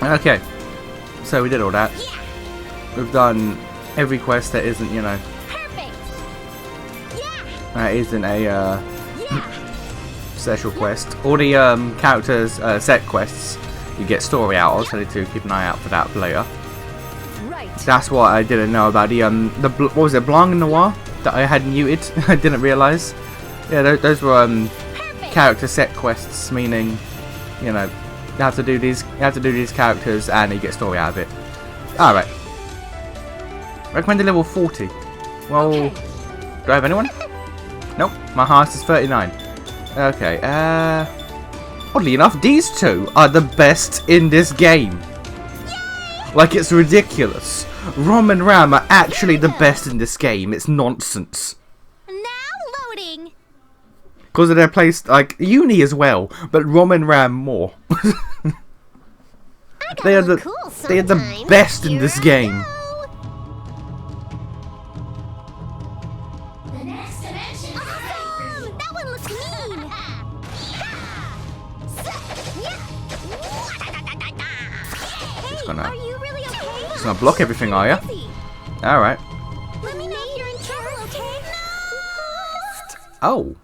Okay, so we did all that. We've done every quest that isn't, you know, that isn't a special quest. All the characters set quests you get story out of, so I need to keep an eye out for that for later. That's what I didn't know about the what was it, Blanc Noir that I had muted. I didn't realise. Yeah, those were character set quests, meaning, you know, you have to do these characters and you get story out of it. All right. Recommended level 40. Well, do I have anyone? Nope. My highest is 39. Okay. Oddly enough, these two are the best in this game. Like, it's ridiculous. Rom and Ram are actually the best in this game. It's nonsense. Now loading. Because of their place, like Uni as well, but Rom and Ram more. They are the best in this game. The next dimension. Oh, that one looks mean. Are you really okay? Just gonna block everything, are you? All right. Let me know if you're in trouble, okay? Oh.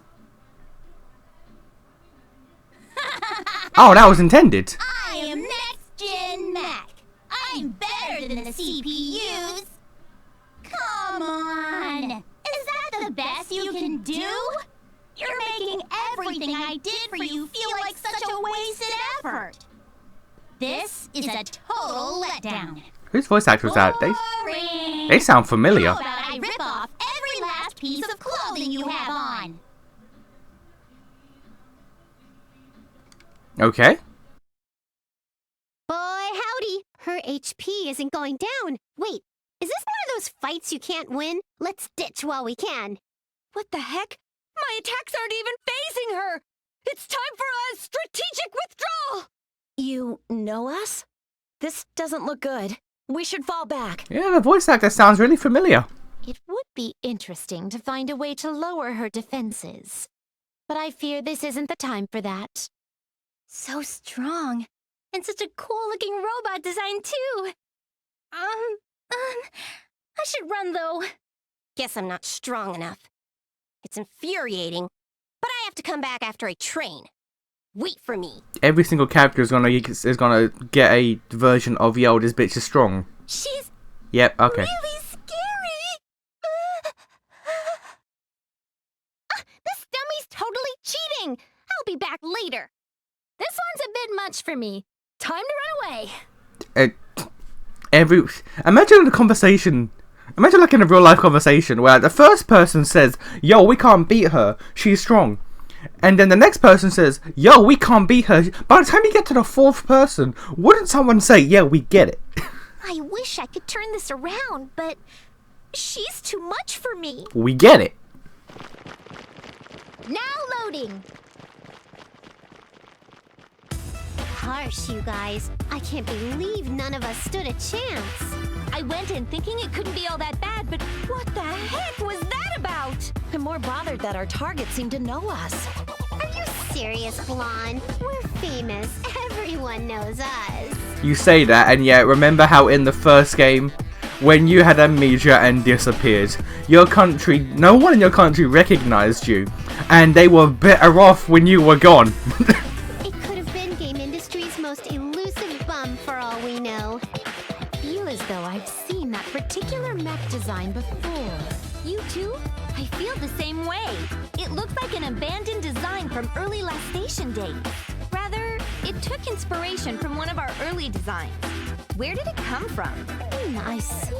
Oh, that was intended. I am Next Gen Mac. I'm better than the CPUs. Come on. Is that the best you can do? You're making everything I did for you feel like such a wasted effort. This is a total letdown. Whose voice actor was that? They sound familiar. How about I rip off every last piece of clothing you have on? Okay. Boy, howdy. Her HP isn't going down. Wait, is this one of those fights you can't win? Let's ditch while we can. What the heck? My attacks aren't even phasing her! It's time for a strategic withdrawal! You know us? This doesn't look good. We should fall back. Yeah, the voice actor sounds really familiar. It would be interesting to find a way to lower her defenses. But I fear this isn't the time for that. So strong. And such a cool-looking robot design, too. I should run, though. Guess I'm not strong enough. It's infuriating, but I have to come back after I train. Wait for me. Every single character is gonna get a version of yo, this bitch is strong. She's Yep, okay. really scary. This dummy's totally cheating! I'll be back later. This one's a bit much for me. Time to run away. Imagine the conversation. Imagine like in a real life conversation where the first person says, "Yo, we can't beat her. She's strong," and then the next person says, "Yo, we can't beat her." By the time you get to the fourth person, wouldn't someone say, "Yeah, we get it"? I wish I could turn this around, but she's too much for me. We get it. Now loading. Harsh, you guys. I can't believe none of us stood a chance. I went in thinking it couldn't be all that bad, but what the heck was that about? I'm more bothered that our target seemed to know us. Are you serious, Blonde? We're famous. Everyone knows us. You say that, and yet remember how in the first game, when you had amnesia and disappeared, no one in your country recognized you, and they were better off when you were gone. It could have been game industry's most elusive bum for all we know. I feel as though I've seen that particular mech design before. You too? I feel the same way. It looks like an abandoned design from early last station days. Rather, it took inspiration from one of our early designs. Where did it come from? I see.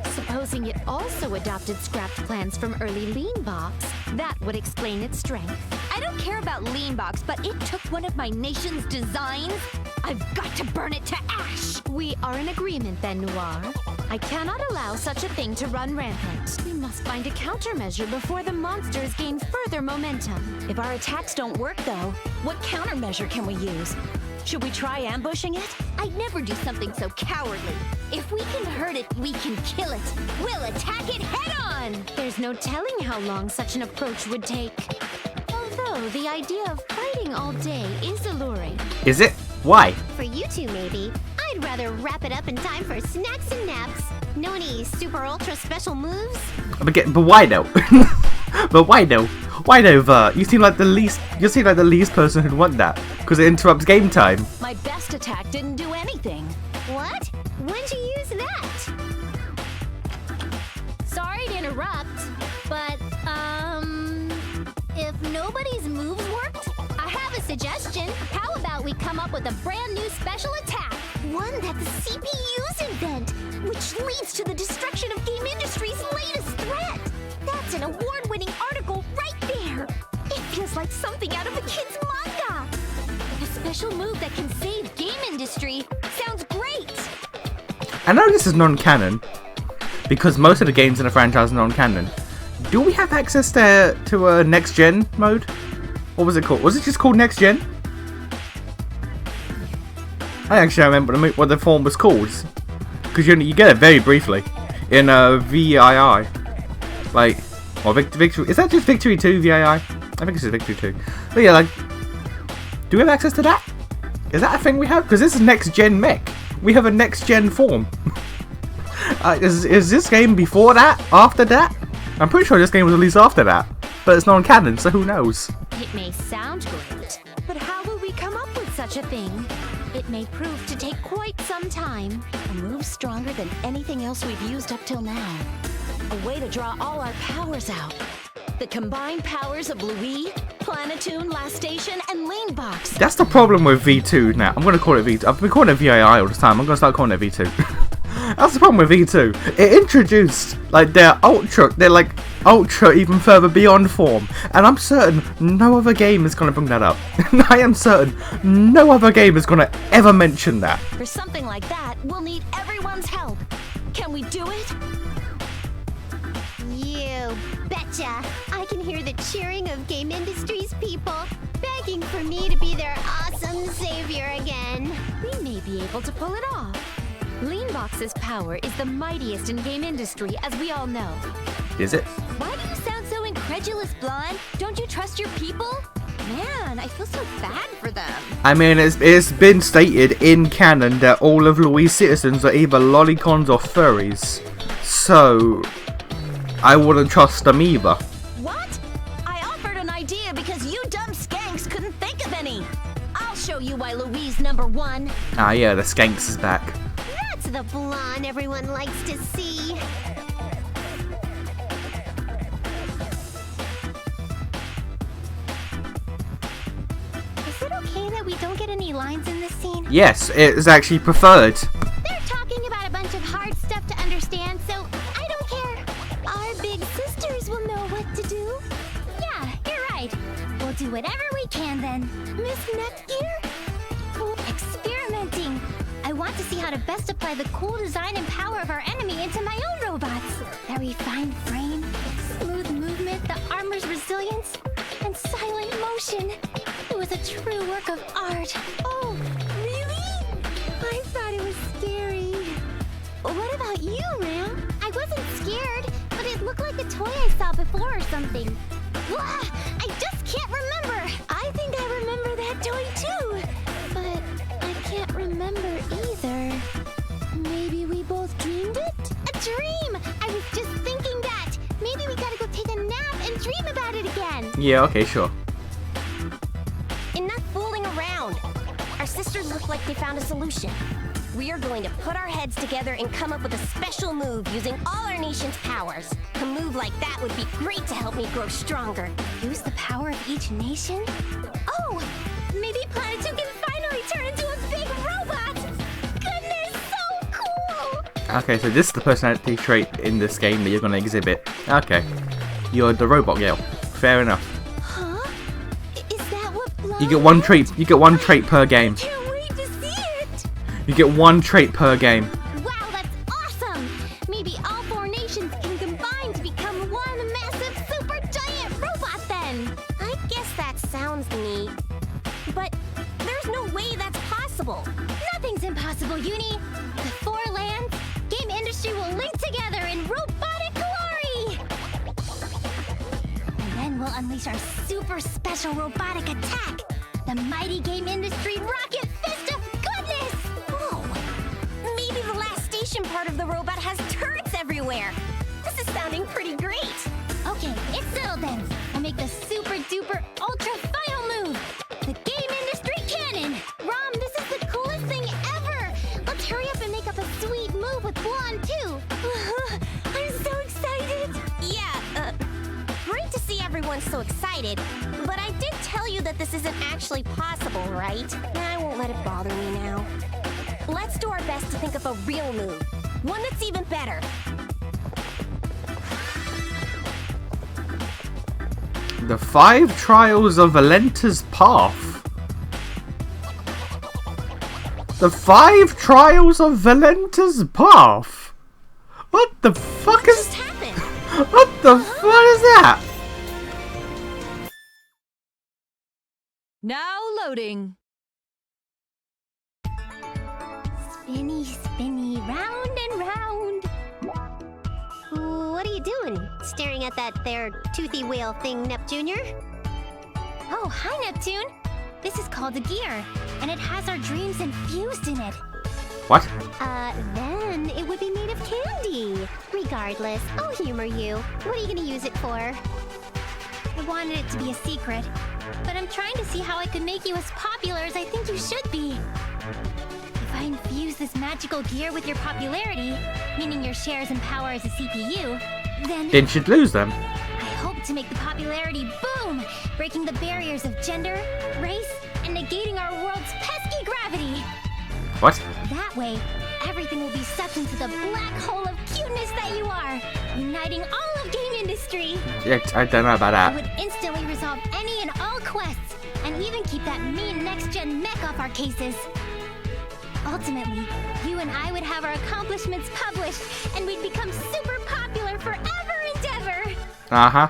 Supposing it also adopted scrapped plans from early Leanbox, that would explain its strength. I don't care about Leanbox, but it took one of my nation's designs. I've got to burn it to ash. We are in agreement then, Noir. I cannot allow such a thing to run rampant. We must find a countermeasure before the monsters gain further momentum. If our attacks don't work, though, what countermeasure can we use? Should we try ambushing it? I'd never do something so cowardly. If we can hurt it, we can kill it. We'll attack it head-on! There's no telling how long such an approach would take. Although the idea of fighting all day is alluring. Is it? Why? For you you two, maybe. I'd rather wrap it up in time for snacks and naps. Know any super ultra special moves? But why though? But why though? Why though, Vert? You seem like the least person who'd want that, because it interrupts game time. My best attack didn't do anything. What? When'd you use that? Sorry to interrupt, but, if nobody's moves worked, I have a suggestion. How about we come up with a brand new special attack? One that the CPUs invent, which leads to the destruction of game industry's latest threat. That's an award-winning article right there. It feels like something out of a kid's manga. A special move that can save game industry. Sounds great! I know this is non-canon, because most of the games in the franchise are non-canon. Do we have access to a next-gen mode? What was it called? Was it just called next-gen? I actually don't remember what the form was called, because you get it very briefly in VII, like, or Victory. Is that just Victory 2 VII? I think it's just Victory 2. But yeah, like, do we have access to that? Is that a thing we have? Because this is next-gen mech. We have a next-gen form. Is this game before that? After that? I'm pretty sure this game was released after that, but it's non-canon, so who knows? It may sound great, But how will we come up with such a thing? it may prove to take quite some time. A move stronger than anything else we've used up till now. A way to draw all our powers out. The combined powers of Louis, Planetoon, Last Station, and Lanebox. That's the problem with V2 now. I'm going to call it V2. I've been calling it VII all the time. I'm going to start calling it V2. That's the problem with V2. It introduced, like, they're like ultra even further beyond form. And I'm certain no other game is going to bring that up. I am certain no other game is going to ever mention that. For something like that, we'll need everyone's help. Can we do it? You betcha. I can hear the cheering of game industry's people, begging for me to be their awesome savior again. We may be able to pull it off. Leanbox's power is the mightiest in game industry, as we all know. Is it? Why do you sound so incredulous, Blonde? Don't you trust your people? Man, I feel so bad for them. I mean, it's been stated in canon that all of Louis' citizens are either lolicons or furries. So, I wouldn't trust them either. What? I offered an idea because you dumb skanks couldn't think of any. I'll show you why Louise #1. Ah yeah, the skanks is back. That's the blonde everyone likes to see. Is it okay that we don't get any lines in this scene? Yes, it is actually preferred. They're talking about a bunch of hard stuff to understand, so I don't care. Our big sisters will know what to do. Yeah, you're right. We'll do whatever we can then. Miss Netgear? Oh, experimenting. I want to see how to best apply the cool design and power of our enemy into my own robots. That refined frame, smooth movement, the armor's resilience, and silent motion. It was a true work of art. Oh, really? I thought it was scary. What about you, Ram? I wasn't scared, but it looked like a toy I saw before or something. Blah! I just can't remember. I think I remember that toy too, but I can't remember either. Maybe we both dreamed it? A dream! I was just thinking that. Maybe we gotta go take a nap and dream about it again. Yeah, okay, sure. Enough fooling around. Our sisters look like they found a solution. We are going to put our heads together and come up with a special move using all our nation's powers. A move like that would be great to help me grow stronger. Use the power of each nation? Oh! Maybe Planetoon can finally turn into a big robot! Goodness, so cool! Okay, so this is the personality trait in this game that you're going to exhibit. Okay. You're the robot girl. Fair enough. Huh? Is that what Blood? You get one trait. You get one trait per game. Can't wait to see it! You get one trait per game. Wow, that's awesome! Maybe all 4 nations can combine to become one massive super giant robot then! I guess that sounds neat. But there's no way that's possible. Nothing's impossible, Uni! The 4 lands, game industry will link together in robotic glory! And then we'll unleash our super special robotic attack! The mighty game industry rocket fist of goodness! part of the robot has turrets everywhere. This is sounding pretty great. Okay, it's settled then. I make the super duper ultra final move. The game industry cannon. Rom, this is the coolest thing ever. Let's hurry up and make up a sweet move with Blonde too. I'm so excited. Yeah, great to see everyone so excited. But I did tell you that this isn't actually possible, right? I won't let it bother me now. Let's do our best to think of a real move. One that's even better. The 5 Trials of Valenta's Path. The 5 Trials of Valenta's Path. What the fuck What is? just happened? What the fuck is that? Now loading. Spinny, spinny, round and round. What are you doing? Staring at that there toothy whale thing, Neptunior? Oh, hi, Neptune. This is called a gear, and it has our dreams infused in it. What? Then it would be made of candy. Regardless, I'll humor you. What are you gonna use it for? I wanted it to be a secret, but I'm trying to see how I could make you as popular as I think you should be. If I infuse this magical gear with your popularity, meaning your shares and power as a CPU, then Then she'd lose them. I hope to make the popularity boom, breaking the barriers of gender, race, and negating our world's pesky gravity. What? That way, everything will be sucked into the black hole of cuteness that you are, uniting all of game industry. Yeah, I don't know about It that. would instantly resolve any and all quests, and even keep that mean next-gen mech off our cases. Ultimately, you and I would have our accomplishments published, and we'd become super popular forever and ever. Uh-huh.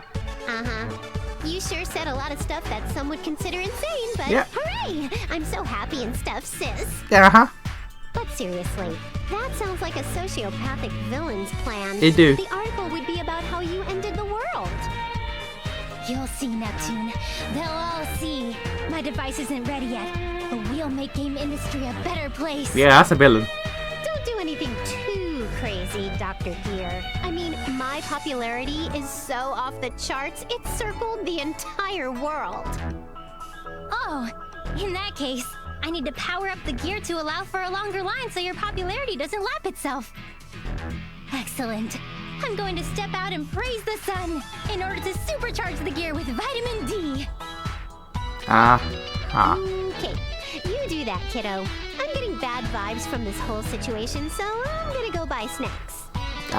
You sure said a lot of stuff that some would consider insane, but Yeah. hooray! I'm so happy and stuff, sis. Uh-huh. But seriously, that sounds like a sociopathic villain's plan. They do. The article would be about how you ended the world. You'll see, Neptune. They'll all see. My device isn't ready yet, but we'll make game industry a better place. Yeah, that's a villain. Don't do anything too crazy, Dr. Gear. I mean, my popularity is so off the charts, it's circled the entire world. Oh, in that case, I need to power up the gear to allow for a longer line so your popularity doesn't lap itself. Excellent. I'm going to step out and praise the sun in order to supercharge the gear with vitamin D. Okay, you do that, kiddo. I'm getting bad vibes from this whole situation, so I'm gonna go buy snacks. What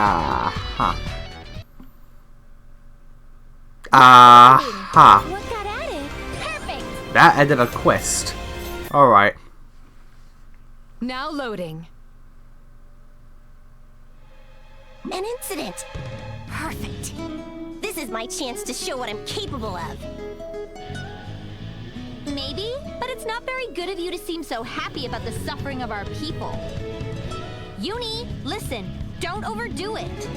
got added? Perfect. That ended a quest. Alright. Now loading. An incident! Perfect. This is my chance to show what I'm capable of. Maybe, but it's not very good of you to seem so happy about the suffering of our people. Uni, listen, don't overdo it.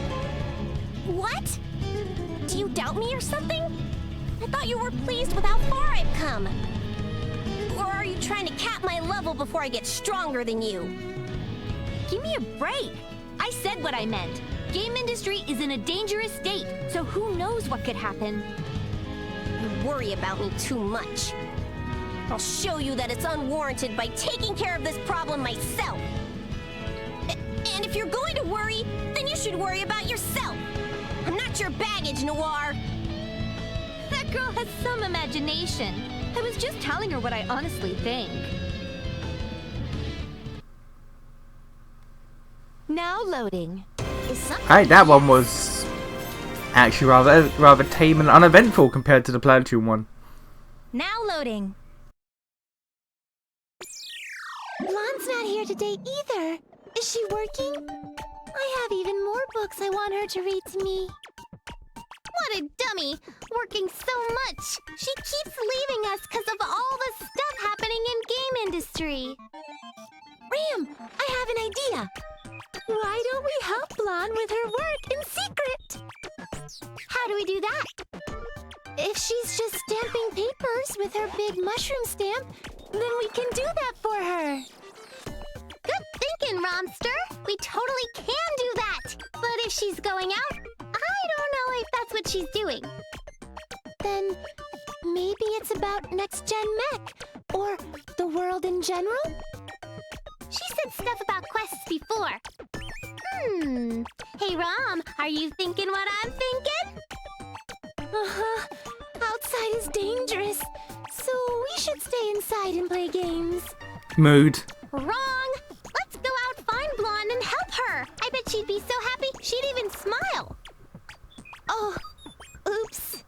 What? Do you doubt me or something? I thought you were pleased with how far I've come. Or are you trying to cap my level before I get stronger than you? Give me a break. I said what I meant. Game industry is in a dangerous state, so who knows what could happen. You worry about me too much. I'll show you that it's unwarranted by taking care of this problem myself. And if you're going to worry, then you should worry about yourself. I'm not your baggage, Noir. That girl has some imagination. I was just telling her what I honestly think. Now loading. Hey, that one was actually rather tame and uneventful compared to the Platoon one. Now loading. Blonde's not here today either. Is she working? I have even more books I want her to read to me. What a dummy! Working so much! She keeps leaving us because of all the stuff happening in game industry. Ram, I have an idea. Why don't we help Blonde with her work in secret? How do we do that? If she's just stamping papers with her big mushroom stamp, then we can do that for her. Good thinking, Romster. We totally can she's doing. Then maybe it's about Next Gen Mech or the world in general? She said stuff about quests before. Hey, Rom, are you thinking what I'm thinking? Uh-huh. Outside is dangerous, so we should stay inside and play games. Mood. Wrong! Let's go out find Blonde and help her. I bet she'd be so happy she'd even smile. Oh, oops.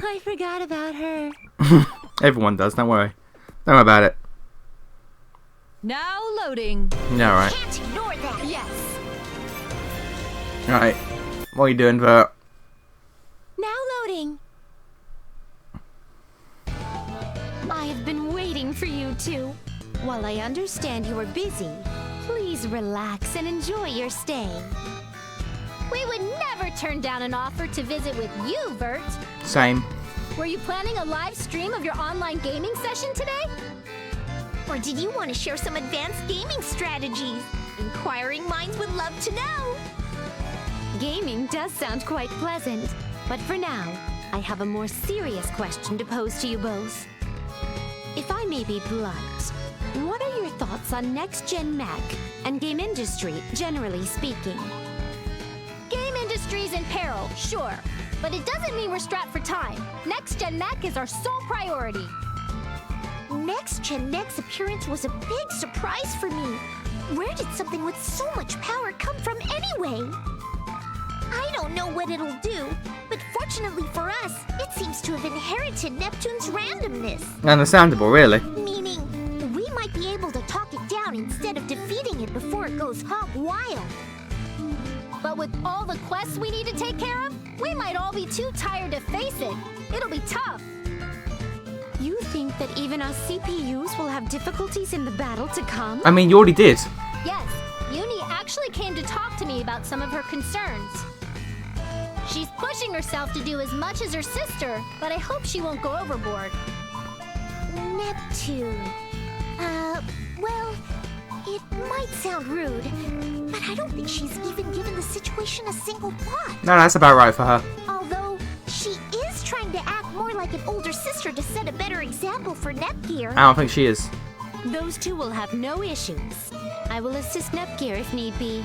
I forgot about her. Everyone does, don't worry. Don't worry about it. Now loading. Yeah, alright. Can't ignore that. Yes. Alright. What are you doing, Vert? Now loading. I have been waiting for you two. While I understand you are busy, please relax and enjoy your stay. We would never turn down an offer to visit with you, Vert. Same. Were you planning a live stream of your online gaming session today? Or did you want to share some advanced gaming strategies? Inquiring minds would love to know. Gaming does sound quite pleasant, but for now, I have a more serious question to pose to you both. If I may be blunt, what are your thoughts on next-gen mech and game industry, generally speaking? Game industry's in peril, sure. But it doesn't mean we're strapped for time. Next Gen Mech is our sole priority. Next Gen Mech's appearance was a big surprise for me. Where did something with so much power come from anyway? I don't know what it'll do, but fortunately for us, it seems to have inherited Neptune's randomness. Understandable, really. Meaning, we might be able to talk it down instead of defeating it before it goes hog wild. But with all the quests we need to take care of, we might all be too tired to face it. It'll be tough. You think that even us CPUs will have difficulties in the battle to come? I mean, you already did. Yes, Uni actually came to talk to me about some of her concerns. She's pushing herself to do as much as her sister, but I hope she won't go overboard. Neptune. Well, it might sound rude, but I don't think she's even given the situation a single thought. No, that's about right for her. Although, she is trying to act more like an older sister to set a better example for Nepgear. I don't think she is. Those two will have no issues. I will assist Nepgear if need be.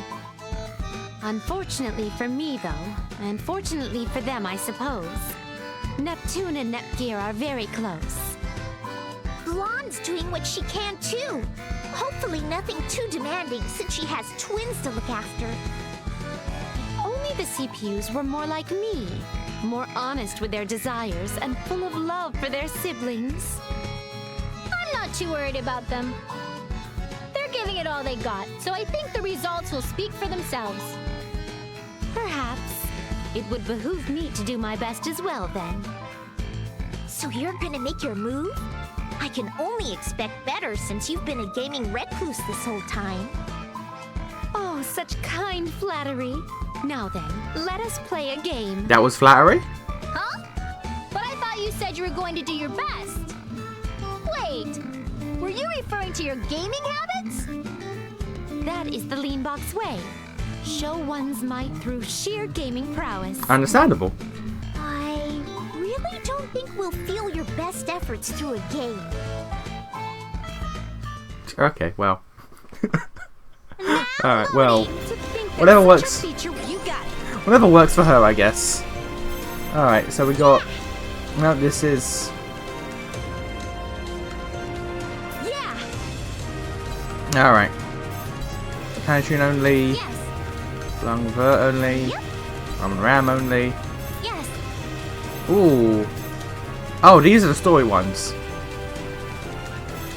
Unfortunately for me, though, and fortunately for them, I suppose, Neptune and Nepgear are very close. Blonde's doing what she can, too. Hopefully nothing too demanding, since she has twins to look after. Only the CPUs were more like me, more honest with their desires and full of love for their siblings. I'm not too worried about them. They're giving it all they got, so I think the results will speak for themselves. Perhaps. It would behoove me to do my best as well, then. So you're gonna make your move? I can only expect better since you've been a gaming recluse this whole time. Oh, such kind flattery. Now then, let us play a game. That was flattery? Huh? But I thought you said you were going to do your best. Wait, were you referring to your gaming habits? That is the Leanbox way. Show one's might through sheer gaming prowess. Understandable. I really don't think we'll feel your best efforts through a game. Okay, well. Now Alright, well. to think that Whatever such works. a feature, you got it. Whatever works for her, I guess. Alright, so we got... No, this is... Yeah. Alright. Panatune only. Yes. Long Vert only. Yep. Ram only. Yes. Ooh. Oh, these are the story ones.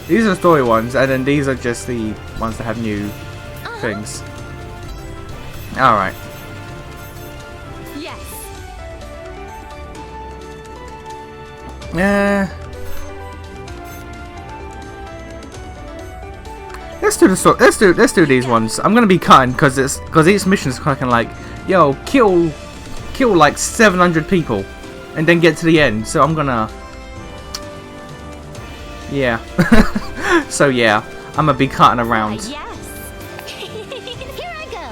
These are the story ones, and then these are just the ones that have new things. Alright. Yes. Let's do these ones. I'm gonna be kind because each mission is kind of like, yo, kill like 700 people, and then get to the end. So I'm gonna, yeah. So yeah, I'm gonna be cutting around. Yes. Here I go.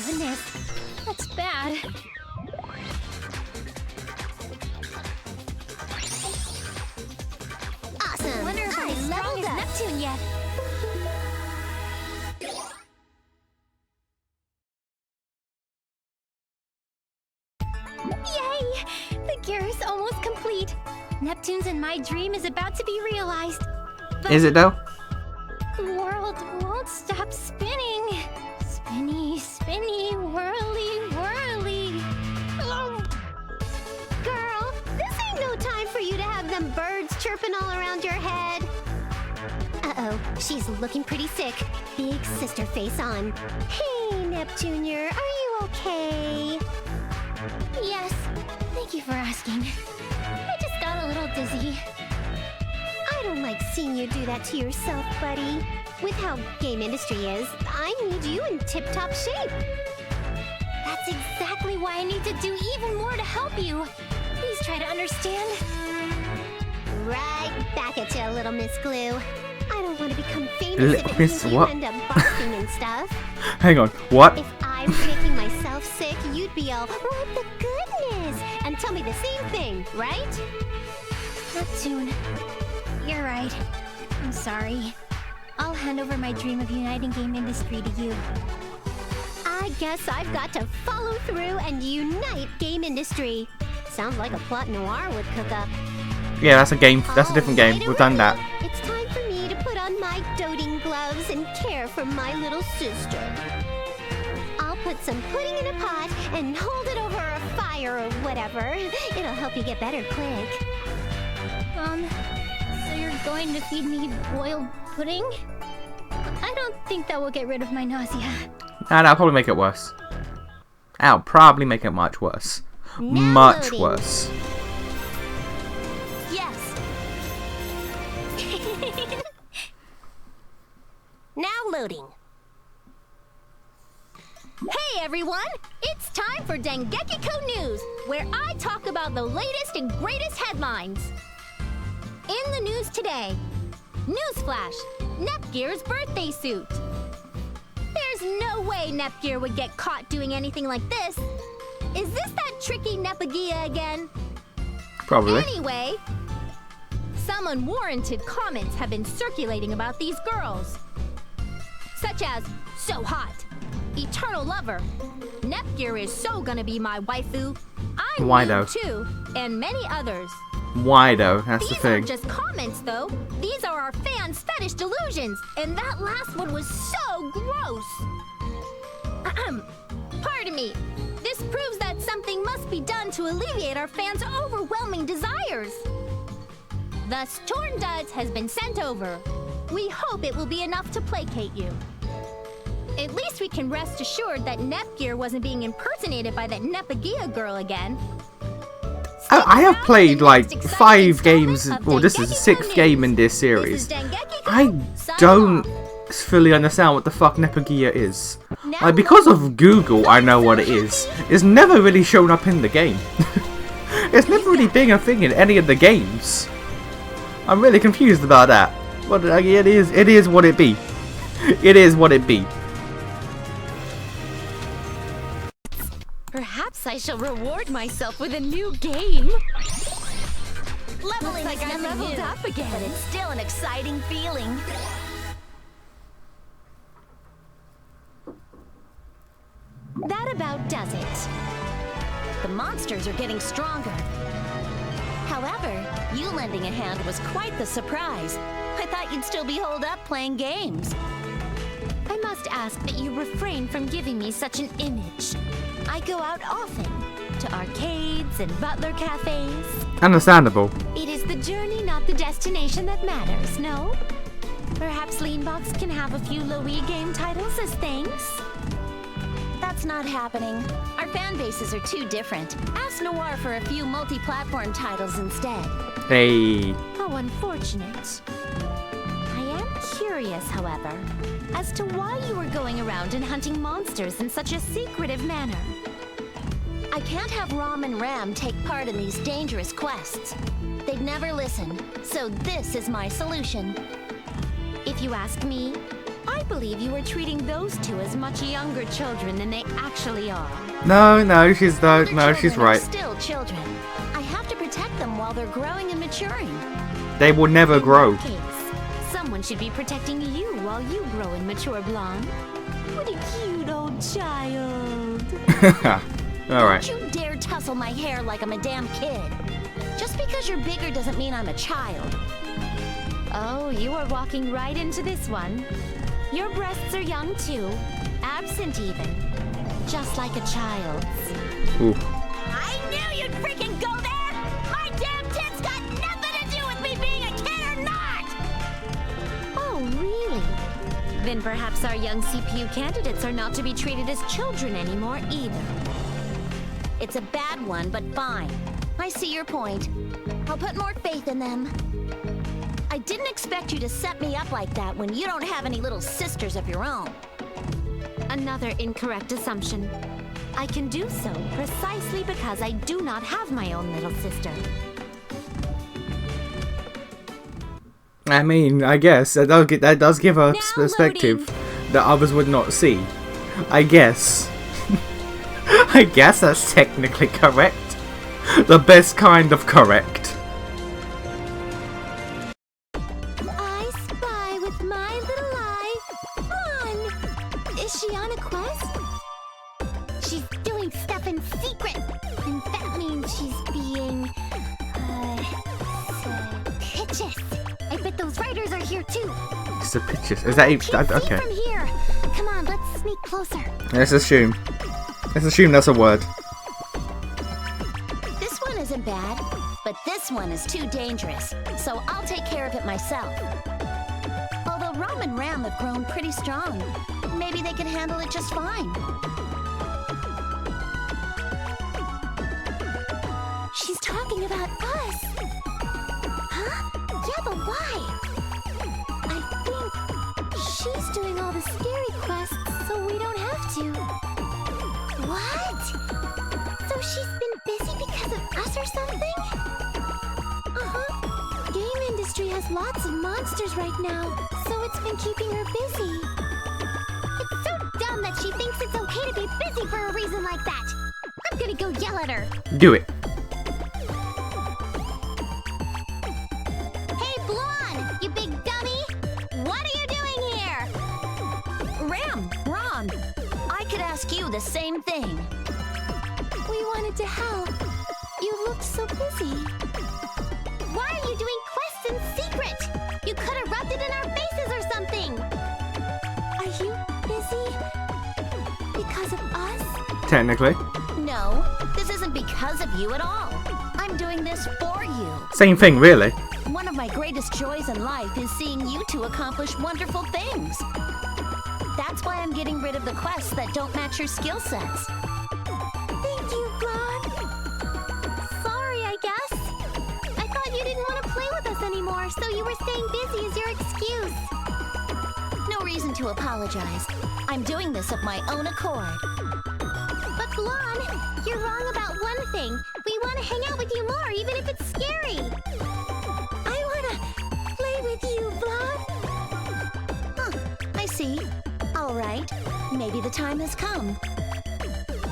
Goodness, tune yet. Yay! The gear is almost complete. Neptune's in my dream is about to be realized. But Is it though? the world won't stop spinning. Spinny, spinny, whirly, whirly. Oh. Girl, this ain't no time for you to have them birds chirping all around your head. Uh-oh, she's looking pretty sick. Big sister face on. Hey, Neptunier, are you okay? Yes, thank you for asking. I just got a little dizzy. I don't like seeing you do that to yourself, buddy. With how game industry is, I need you in tip-top shape. That's exactly why I need to do even more to help you. Please try to understand. Right back at you, little Miss Glue. I don't want to become famous if it Miss means you what? end up barking and stuff. Hang on, what? If I was making myself sick, you'd be all, what the goodness, and tell me the same thing, right? Neptune, you're right. I'm sorry. I'll hand over my dream of uniting game industry to you. I guess I've got to follow through and unite game industry. Sounds like a plot noir would cook up. Yeah, that's a game. That's a different game. We've done that. It's time for me to put on my doting gloves and care for my little sister. I'll put some pudding in a pot and hold it over a fire or whatever. It'll help you get better quick. So you're going to feed me boiled pudding? I don't think that will get rid of my nausea. Nah, that'll probably make it worse. That'll probably make it much worse. Much worse. Yes. Now loading. Hey everyone! It's time for Dengekiko News, where I talk about the latest and greatest headlines. In the news today, newsflash, Nepgear's birthday suit. There's no way Nepgear would get caught doing anything like this. Is this that tricky Nepagia again? Probably. Anyway, some unwarranted comments have been circulating about these girls. Such as, so hot, eternal lover, Nepgear is so gonna be my waifu, I'm Why new though? too, and many others. Why though? That's the These thing. aren't just comments though, these are our fans' fetish delusions, and that last one was so gross. Pardon me. This proves that something must be done to alleviate our fans' overwhelming desires. Thus, Torn Duds has been sent over. We hope it will be enough to placate you. At least we can rest assured that Nepgear wasn't being impersonated by that Nepagia girl again. I have played like Next exciting 5 installment games. of Well, this is the Dengekiko 6th News. game in this This series. is Dengekiko, I signing don't off. fully understand what the fuck Nepagia is. Now Like, because of Google, I know what it is. It's never really shown up in the game. It's never really been a thing in any of the games. I'm really confused about that. But it is what it be. It is what it be. Perhaps I shall reward myself with a new game. Leveling Looks like is I nothing leveled new, up again. but it's still an exciting feeling. That about does it. The monsters are getting stronger. However, you lending a hand was quite the surprise. I thought you'd still be holed up playing games. I must ask that you refrain from giving me such an image. I go out often, to arcades and butler cafes. Understandable. It is the journey, not the destination that matters, no? Perhaps Leanbox can have a few Loui game titles as thanks? That's not happening. Our fan bases are too different. Ask Noir for a few multi-platform titles instead. Hey. How unfortunate. I am curious, however, as to why you were going around and hunting monsters in such a secretive manner. I can't have Rom and Ram take part in these dangerous quests. They'd never listen, so this is my solution. If you ask me, I believe you are treating those two as much younger children than they actually are. No, she's Older she's children are right. still children. I have to protect them while they're growing and maturing. They will never In grow. that case, Someone should be protecting you while you grow and mature, Blonde. What a cute old child. Alright. Don't you dare tussle my hair like I'm a damn kid. Just because you're bigger doesn't mean I'm a child. Oh, you are walking right into this one. Your breasts are young too, absent even. Just like a child's. Ooh. I knew you'd freaking go there! My damn tits got nothing to do with me being a kid or not! Oh, really? Then perhaps our young CPU candidates are not to be treated as children anymore either. It's a bad one, but fine. I see your point. I'll put more faith in them. I didn't expect you to set me up like that when you don't have any little sisters of your own. Another incorrect assumption. I can do so precisely because I do not have my own little sister. I mean, I guess that does give a perspective that others would not see. I guess. I guess that's technically correct. The best kind of correct. I spy with my little eye. Blonde! Is she on a quest? She's doing stuff in secret. And that means she's being... suspicious. I bet those writers are here too. Suspicious. Is that even... Okay. From here. Come on, let's sneak closer. Let's assume. Let's assume that's a word. This one isn't bad, but this one is too dangerous, so I'll take care of it myself. Although Rom and Ram have grown pretty strong, maybe they can handle it just fine. She's talking about us. Huh? Yeah, but why? I think she's doing all the scary quests so we don't have to. What? So she's been busy because of us or something? Uh-huh. Game industry has lots of monsters right now, so it's been keeping her busy. It's so dumb that she thinks it's okay to be busy for a reason like that. I'm gonna go yell at her. Do it. Hey, Blonde, you big dummy! What are you doing here? Ram, Rom, I could ask you the same thing. We wanted to help. You looked so busy. Why are you doing quests in secret? You could have rubbed it in our faces or something. Are you busy because of us? Technically. No, this isn't because of you at all. I'm doing this for you. Same thing, really. One of my greatest joys in life is seeing you two accomplish wonderful things. That's why I'm getting rid of the quests that don't match your skill sets. Thank you, Blonde. Sorry, I guess. I thought you didn't want to play with us anymore, so you were staying busy as your excuse. No reason to apologize. I'm doing this of my own accord. But Blonde, you're wrong about one thing. We want to hang out with you more, even if it's scary. I want to play with you, Blonde. Huh, I see. All right, maybe the time has come.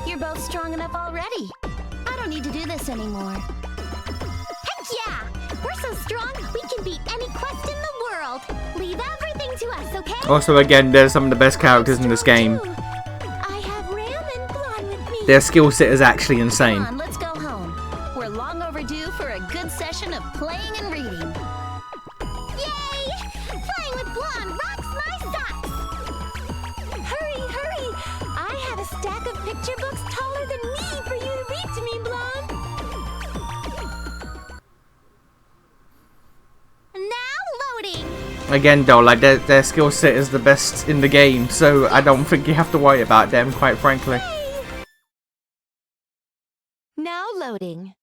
You're both strong enough already. I don't need to do this anymore. Heck yeah! We're so strong, we can beat any quest in the world. Leave everything to us, okay? Also, again, there's some of the best characters in this game. I have Ram and Blonde with me. Their skill set is actually insane. Come on, let's go home. We're long overdue for a good session of playing and reading. Yay! Playing with Blonde rocks my socks! Hurry, hurry! I have a stack of picture books taller than me for you to read to me, Blonde! Now loading! Again, though, like their skill set is the best in the game, so I don't think you have to worry about them, quite frankly. Now loading.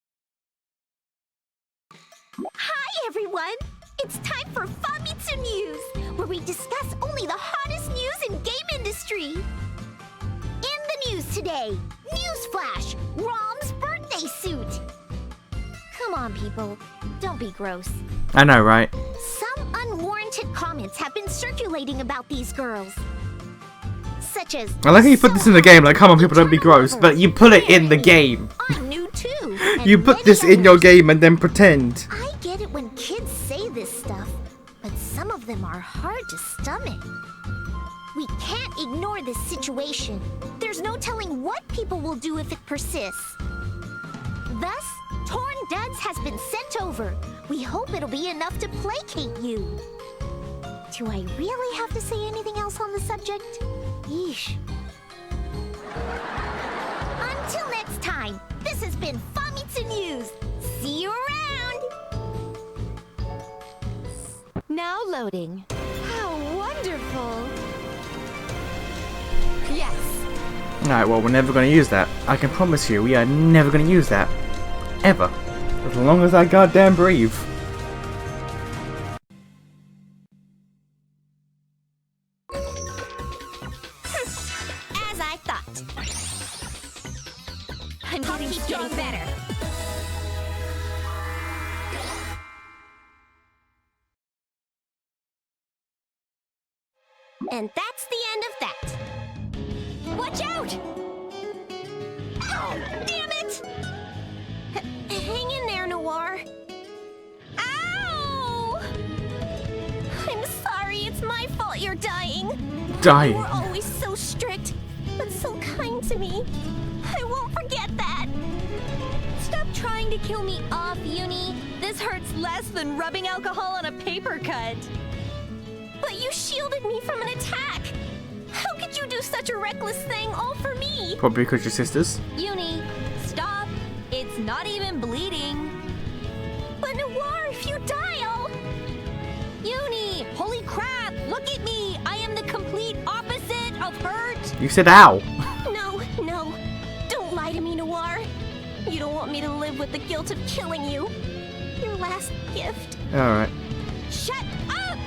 Hi, everyone! It's time for Famitsu News, where we discuss only the hottest news in game industry. In the news today, newsflash, Rom's birthday suit. Come on, people, don't be gross. I know, right? Some unwarranted comments have been circulating about these girls. Such as, I like how you put this in the game, like, come on, people, don't be gross, but you put it in the game. I'm new too. You put this in your game and then pretend. I get it when kids say this stuff, but some of them are hard to stomach. We can't ignore this situation. There's no telling what people will do if it persists. Thus, Torn Duds has been sent over. We hope it'll be enough to placate you. Do I really have to say anything else on the subject? Yeesh. Until next time, this has been Famitsu News. See you around! Now loading. How wonderful! Yes. Alright, well, we're never going to use that. I can promise you, we are never going to use that. Ever. As long as I goddamn breathe. As I thought. I'm getting better. And that's the end of that. Watch out! Oh, damn it! Hang in there, Noir. Ow! I'm sorry, it's my fault you're dying. Dying. You were always so strict, but so kind to me. I won't forget that. Stop trying to kill me off, Uni. This hurts less than rubbing alcohol on a paper cut. But you shielded me from an attack. How could you do such a reckless thing all for me? Probably because you're sisters. Uni, stop. It's not even bleeding. But Noir, if you die, I'll... Uni, holy crap, look at me. I am the complete opposite of hurt. You said ow. No, no. Don't lie to me, Noir. You don't want me to live with the guilt of killing you. Your last gift. Alright. Shut up!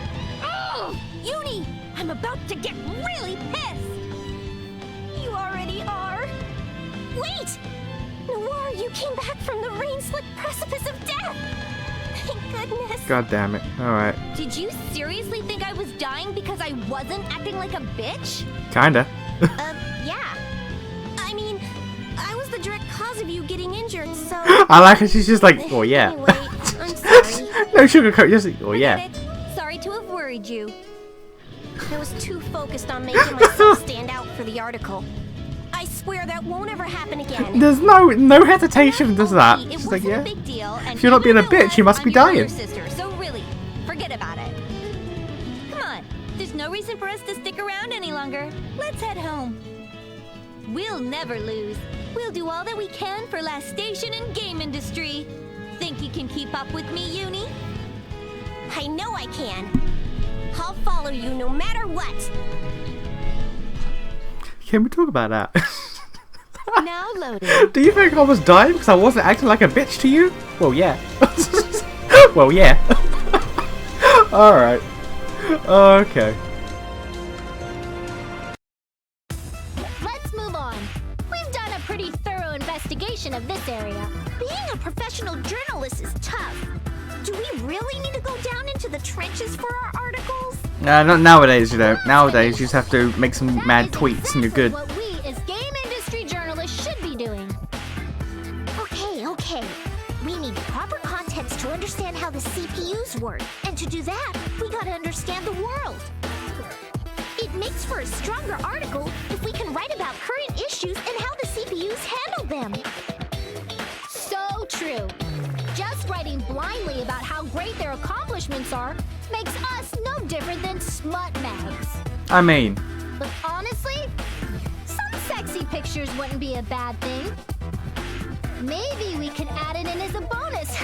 Oh, Uni, I'm about to get really pissed. You already are. Wait! Noir, you came back from the rain-slick precipice of death. Thank goodness. God damn it. Alright. Did you seriously think I was dying because I wasn't acting like a bitch? Kinda. Yeah. I mean, I was the direct cause of you getting injured, so... I like how she's just like, oh yeah. Anyway, I'm sorry. No sugarcoat, just like, oh yeah. Get it? Sorry to have worried you. I was too focused on making myself stand out for the article. I swear that won't ever happen again. There's no hesitation, does that? It She's wasn't like, yeah. a big deal, and If you're not even being a if it bitch, you was, must be I'm your dying. older sister, so really, forget about it. Come on, there's no reason for us to stick around any longer. Let's head home. We'll never lose. We'll do all that we can for last station and game industry. Think you can keep up with me, Uni? I know I can. I'll follow you no matter what. Can we talk about that? Now loading. Do you think I was dying because I wasn't acting like a bitch to you? Well, yeah. Well, yeah. Alright. Okay. Let's move on. We've done a pretty thorough investigation of this area. Being a professional journalist is tough. Do we really need to go down into the trenches for our articles? Not nowadays, you know. Nowadays, you just have to make some That mad is tweets and you're exactly good. what we as game industry journalists should be doing. Okay. We need proper context to understand how the CPUs work. And to do that, we gotta understand the world. It makes for a stronger article if we can write about current issues and how the CPUs handle them. So true. Just writing blindly about how great their accomplishments are makes us no different than smut mags. I mean, But honestly, some sexy pictures wouldn't be a bad thing. Maybe we could add it in as a bonus.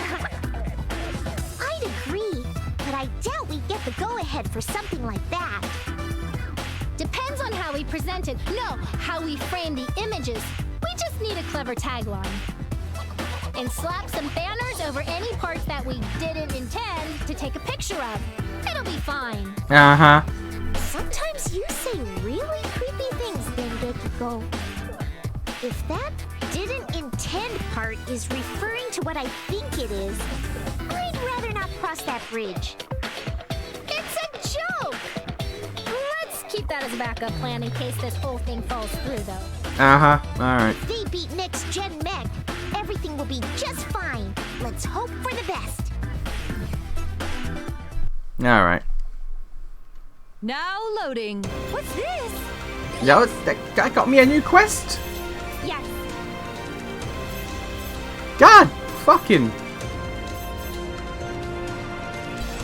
I'd agree, but I doubt we'd get the go-ahead for something like that. Depends on how we present it. No, how we frame the images. We just need a clever tagline. And slap some banners over any parts that we didn't intend to take a picture of. It'll be fine. uh-huh. Sometimes you say really creepy things, Dengekiko. If that didn't intend part is referring to what I think it is, I'd rather not cross that bridge. It's a joke! Let's keep that as a backup plan in case this whole thing falls through, though. Uh-huh. Alright. If they beat next gen mech, everything will be just fine. Let's hope for the best. Alright. Now loading. What's this? That got me a new quest? Yes. God! Fucking...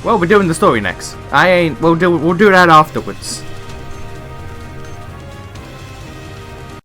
Well, we're doing the story next. We'll do that afterwards.